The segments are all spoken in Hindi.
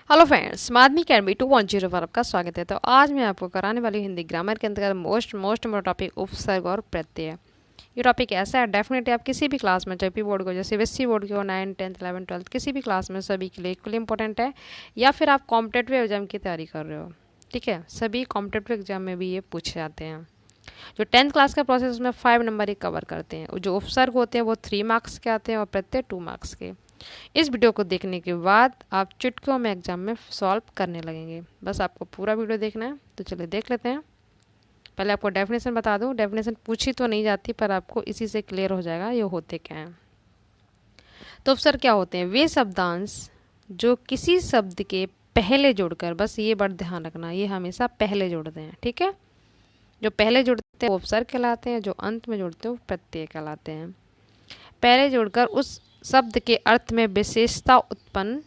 हेलो फ्रेंड्स, माधवी अकेडमी 2.0 पर आपका स्वागत है। तो आज मैं आपको कराने वाली हूँ हिंदी ग्रामर के अंतर्गत मोस्ट इम्पोर्टेंट टॉपिक उपसर्ग और प्रत्यय। ये टॉपिक ऐसा है, डेफिनेटली आप किसी भी क्लास में, जेपी बोर्ड को, जैसे सीबीएसई बोर्ड के हो, 9, 10, 11, 12, किसी भी क्लास में सभी के लिए इक्वली इंपॉर्टेंट है। या फिर आप कॉम्पिटेटिव एग्जाम की तैयारी कर रहे हो, ठीक है, सभी कॉम्पिटेटिव एग्जाम में भी ये पूछे जाते हैं। जो 10th क्लास का प्रोसेस उसमें 5 नंबर ही कवर करते हैं। जो उपसर्ग होते हैं वो 3 मार्क्स के आते हैं और प्रत्यय 2 मार्क्स के। इस वीडियो को देखने के बाद आप चुटकियों में एग्जाम में सॉल्व करने लगेंगे। बस आपको पूरा वीडियो देखना है, तो चलिए देख लेते हैं। पहले आपको डेफिनेशन बता दूं। डेफिनेशन पूछी तो नहीं जाती, पर आपको इसी से क्लियर हो जाएगा ये होते क्या हैं। तो उपसर्ग क्या होते हैं? वे शब्दांश जो किसी शब्द के पहले जुड़कर, बस ये बात ध्यान रखना, ये हमेशा पहले जुड़ते हैं, ठीक है। जो पहले जुड़ते हैं वो उपसर्ग कहलाते हैं, जो अंत में जुड़ते हैं वो प्रत्यय कहलाते हैं। पहले जुड़कर उस शब्द के अर्थ में विशेषता उत्पन्न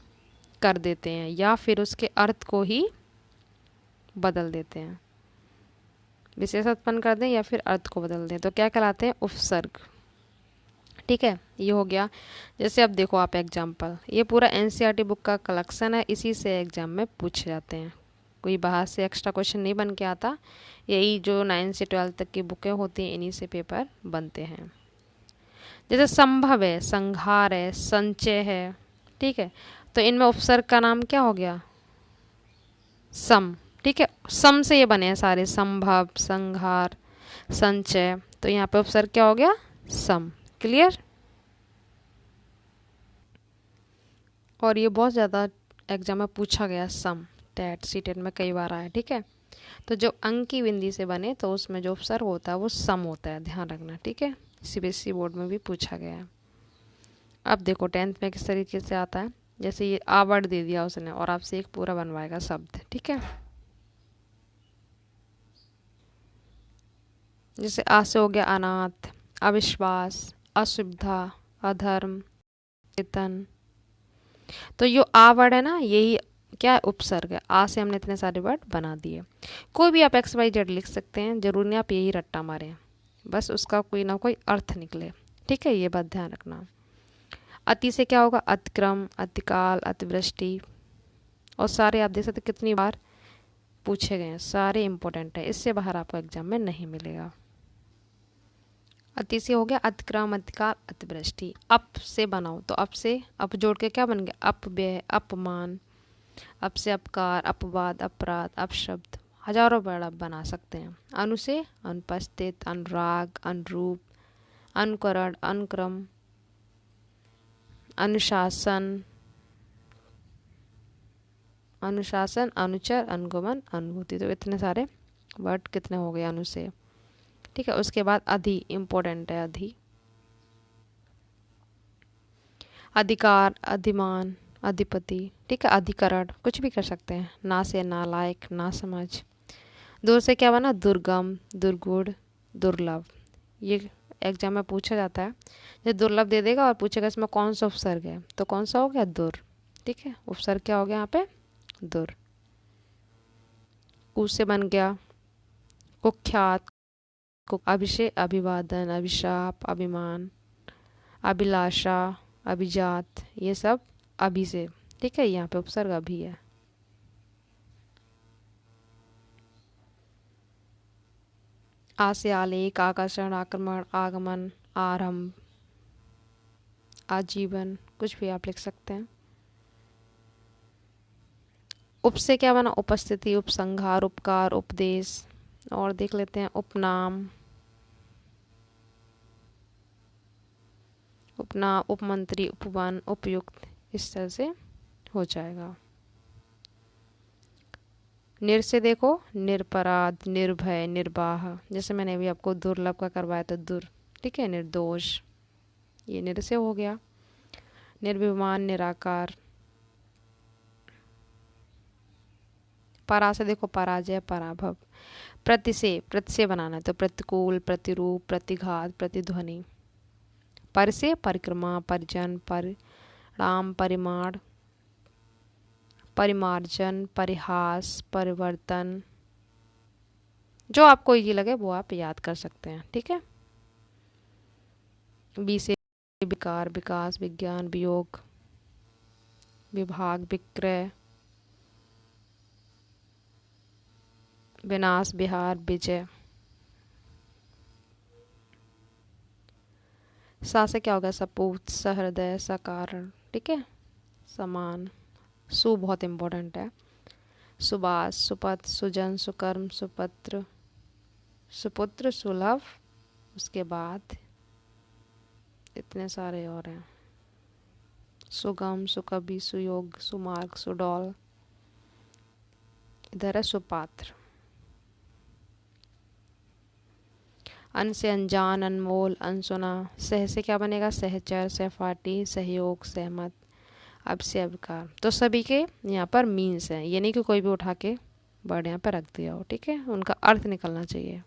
कर देते हैं या फिर उसके अर्थ को ही बदल देते हैं। विशेषता उत्पन्न कर दें या फिर अर्थ को बदल दें तो क्या कहलाते हैं? उपसर्ग। ठीक है, ये हो गया। जैसे अब देखो आप एग्जाम्पल, ये पूरा एनसीईआरटी बुक का कलेक्शन है, इसी से एग्जाम में पूछे जाते हैं। कोई बाहर से एक्स्ट्रा क्वेश्चन नहीं बन के आता। यही जो 9 से 12 तक की बुकें होती हैं, इन्हीं से पेपर बनते हैं। जैसे संभव है, संहार है, संचय है, ठीक है। तो इनमें उपसर्ग का नाम क्या हो गया? सम। ठीक है, सम से ये बने हैं सारे, संभव, संहार, संचय। तो यहाँ पे उपसर्ग क्या हो गया? सम। क्लियर? और ये बहुत ज़्यादा एग्जाम में पूछा गया, सम। टेट सीटेट में कई बार आया, ठीक है। तो जो अंक की बिंदी से बने तो उसमें जो उपसर्ग होता है वो सम होता है, ध्यान रखना, ठीक है। सीबीएसई बोर्ड में भी पूछा गया है। अब देखो 10th में किस तरीके से आता है। जैसे ये आ वर्ड दे दिया उसने और आपसे एक पूरा बनवाएगा शब्द, ठीक है। जैसे आ से हो गया अनाथ, अविश्वास, असुविधा, अधर्म, चेतन। तो यो आ वर्ड है ना, यही क्या है? उपसर्ग है। आ से हमने इतने सारे वर्ड बना दिए। कोई भी आप एक्स वाई जेड लिख सकते हैं, जरूरी नहीं आप यही रट्टा मारें, बस उसका कोई ना कोई अर्थ निकले, ठीक है। ये बात ध्यान रखना। अति से क्या होगा? अतिक्रम, अतिकाल, अतिवृष्टि। और सारे आप देख सकते कितनी बार पूछे गए हैं, सारे इंपॉर्टेंट है, इससे बाहर आपको एग्जाम में नहीं मिलेगा। अति से हो गया अतिक्रम, अतिकाल, अतिवृष्टि। अप से बनाओ तो अप से अप जोड़ के क्या बन गया? अपव्यय, अपमान। अप से अपकार, अपवाद, अपराध, अपशब्द। हजारों वर्ड आप बना सकते हैं। अनु से अनुपस्थित, अनुराग, अनुरूप, अनुकरण, अनुक्रम, अनुशासन, अनुशासन, अनुचर, अनुगमन, अनुभूति। तो इतने सारे वर्ड कितने हो गए अनु से, ठीक है। उसके बाद अधि, इंपॉर्टेंट है अधि। अधिकार, अधिमान, अधिपति, ठीक है। अधिकरण, कुछ भी कर सकते हैं। ना से नालायक, ना समझ। दूर से क्या बना? दुर्गम, दुर्गुण, दुर्लभ। ये एग्जाम में पूछा जाता है। ये दुर्लभ दे देगा और पूछेगा इसमें कौन सा उपसर्ग है, तो कौन सा हो गया? दुर, ठीक है। उपसर्ग क्या हो गया यहाँ पे? दुर। कु से बन गया कुख्यात, अभिषेक, अभिवादन, अभिशाप, अभिमान, अभिलाषा, अभिजात। ये सब अभी से, ठीक है। यहाँ पे उपसर्ग अभी है। आ से आलेख, आकर्षण, आक्रमण, आगमन, आरंभ, आजीवन, कुछ भी आप लिख सकते हैं। उप से क्या बना? उपस्थिति, उपसंहार, उपकार, उपदेश। और देख लेते हैं उपनाम, उपना, उपमंत्री, उपवन, उपयुक्त। इस तरह से हो जाएगा। निर से देखो, निरपराध, निर्भय, निर्वाह। जैसे मैंने अभी आपको दुर्लभ का करवाया तो दुर, ठीक है। निर्दोष, ये निर से हो गया। निर्विमान, निराकार। परा से देखो, पराजय, पराभव। प्रति से बनाना है तो प्रतिकूल, प्रतिरूप, प्रतिघात, प्रतिध्वनि। पर से परिक्रमा, परिजन, परिणाम, परिमाण, परिमार्जन, परिहास, परिवर्तन। जो आपको इजी लगे वो आप याद कर सकते हैं, ठीक है। बी से विकार, विकास, विज्ञान, वियोग, विभाग, विक्रय, विनाश, बिहार, विजय। सा से क्या होगा? सपूत, सहृदय, सकारण, ठीक है, समान। सु बहुत इंपॉर्टेंट है। सुबास, सुपथ, सुजन, सुकर्म, सुपत्र, सुपुत्र, सुलभ। उसके बाद इतने सारे और हैं, सुगम, सुकवि, सुयोग, सुमार्ग, सुडौल। इधर है सुपात्र। अन से अनजान, अनमोल, अनसुना। सह से क्या बनेगा? सहचर, सहपाठी, सहयोग, सहमत। अब से अब का तो सभी के यहाँ पर मीन्स हैं, ये नहीं कि कोई भी उठा के वर्ड यहाँ पर रख दिया हो, ठीक है, उनका अर्थ निकलना चाहिए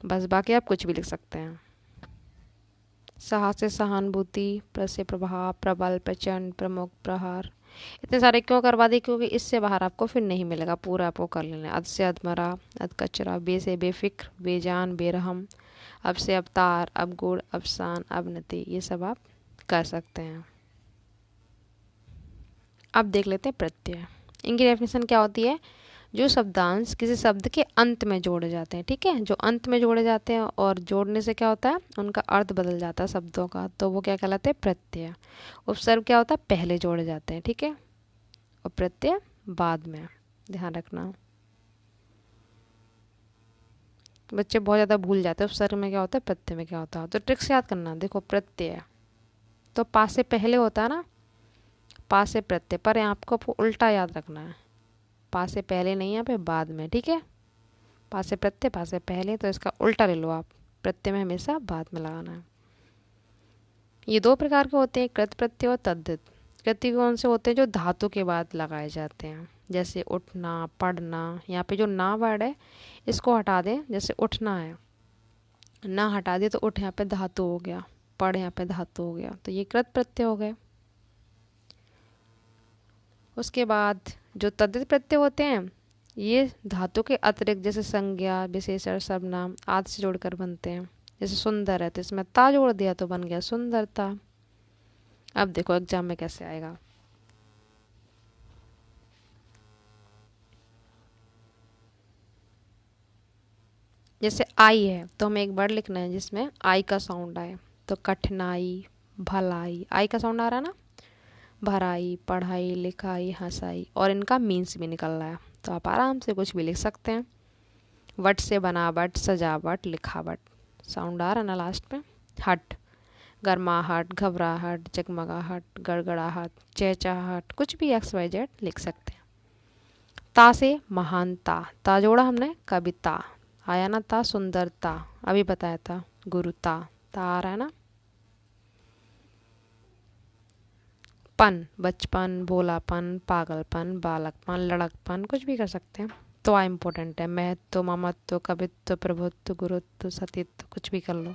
बस, बाकी आप कुछ भी लिख सकते हैं। साहस से सहानुभूति, प्र से प्रभाव, प्रबल, प्रचंड, प्रमुख, प्रहार। इतने सारे क्यों करवा दी? क्योंकि इससे बाहर आपको फिर नहीं मिलेगा, पूरा आपको कर लेना है। अध से अधमरा, अध कचरा, बे से बेफिक्र, बेजान, बेरहम। अब से अवतार, अवगुण, अवसान, अवनति, ये सब आप कर सकते हैं। अब देख लेते हैं प्रत्यय। इनकी डेफिनेशन क्या होती है? जो शब्दांश किसी शब्द के अंत में जोड़े जाते हैं, ठीक है, जो अंत में जोड़े जाते हैं और जोड़ने से क्या होता है? उनका अर्थ बदल जाता है शब्दों का, तो वो क्या कहलाते हैं? प्रत्यय। उपसर्ग क्या होता है? पहले जोड़े जाते हैं, ठीक है, और प्रत्यय बाद में, ध्यान रखना। बच्चे बहुत ज़्यादा भूल जाते हैं उपसर्ग में क्या होता है, प्रत्यय में क्या होता है। तो ट्रिक से याद करना। देखो, प्रत्यय तो पा से पहले होता है ना, पा से प्रत्यय, पर यहाँ आपको उल्टा याद रखना है, पा से पहले नहीं, यहाँ पे बाद में, ठीक है। पा से प्रत्यय, पा से पहले, तो इसका उल्टा ले लो आप, प्रत्यय में हमेशा बाद में लगाना है। ये दो प्रकार के होते हैं, कृत प्रत्यय और तद्धित। कृत्य कौन से होते हैं? जो धातु के बाद लगाए जाते हैं, जैसे उठना, पढ़ना। यहाँ पे जो ना वर्ड है इसको हटा दें, जैसे उठना है, ना हटा दे तो उठ यहाँ पे धातु हो गया, पढ़ यहाँ पे धातु हो गया, तो ये कृत प्रत्यय हो गए। उसके बाद जो तद्धित प्रत्यय होते हैं, ये धातु के अतिरिक्त, जैसे संज्ञा, विशेषण, सर्वनाम आदि से जोड़कर बनते हैं। जैसे सुंदर है तो इसमें ता जोड़ दिया तो बन गया सुंदरता। अब देखो एग्जाम में कैसे आएगा। जैसे आई है तो हमें एक वर्ड लिखना है जिसमें आई का साउंड आए, तो कठिनाई, भलाई, आई का साउंड आ रहा है ना, भराई, पढ़ाई, लिखाई, हंसाई, और इनका मीन्स भी निकल रहा है, तो आप आराम से कुछ भी लिख सकते हैं। वट से बनावट, सजावट, लिखावट, साउंड आ रहा है ना लास्ट में। हट, गर्माहट, घबराहट, जगमगाहट, गड़गड़ाहट, चहचहाहट, कुछ भी एक्स वाई जेड लिख सकते हैं। ता से महानता, ता जोड़ा हमने, कविता आया ना, ता सुंदरता अभी बताया था, गुरुता, ता आ रहा है ना। पन, बचपन, भोलापन, पागलपन, बालकपन, लड़कपन, कुछ भी कर सकते हैं। तो आ इम्पोर्टेंट है, महत्व, ममत्व, कवित्व, प्रभुत्व, गुरुत्व, सतीत्व, कुछ भी कर लो।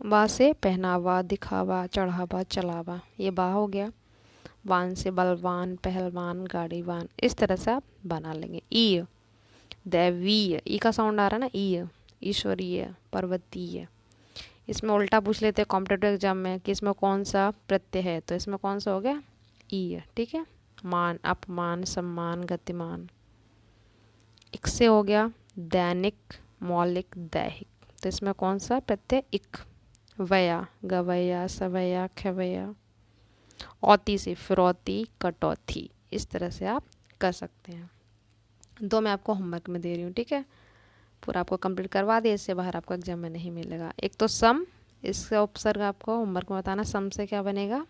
बा से पहनावा, दिखावा, चढ़ावा, चलावा, ये बा हो गया। वान से बलवान, पहलवान, गाड़ीवान, इस तरह से आप बना लेंगे। ई, दैवीय, ई का साउंड आ रहा है ना, ई, ईश्वरीय, पर्वतीय। इसमें उल्टा पूछ लेते हैं कॉम्पिटेटिव एग्जाम में कि इसमें कौन सा प्रत्यय है, तो इसमें कौन सा हो गया? ई, ठीक है। मान, अपमान, सम्मान, गतिमान। इक से हो गया दैनिक, मौलिक, दैहिक, तो इसमें कौन सा प्रत्यय? इक। वया, गवैया, सवैया, खवैया। औती से फिरौती, कटौती, इस तरह से आप कर सकते हैं। दो मैं आपको होमवर्क में दे रही हूँ, ठीक है, पूरा आपको कंप्लीट करवा दिए, इससे बाहर आपको एग्जाम में नहीं मिलेगा। एक तो सम, इसका उपसर्ग आपको होमवर्क में बताना, सम से क्या बनेगा,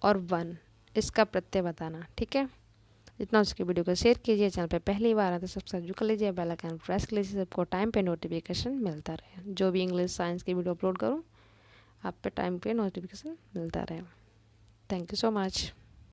और वन, इसका प्रत्यय बताना, ठीक है। जितना उसकी वीडियो को शेयर कीजिए, चैनल पे पहली बार आए तो सब्सक्राइब कर लीजिए, बेल आइकन प्रेस कर लीजिए, सबको टाइम पे नोटिफिकेशन मिलता रहे। जो भी इंग्लिश साइंस की वीडियो अपलोड करूँ आप पे टाइम पे नोटिफिकेशन मिलता रहे। Thank you so much.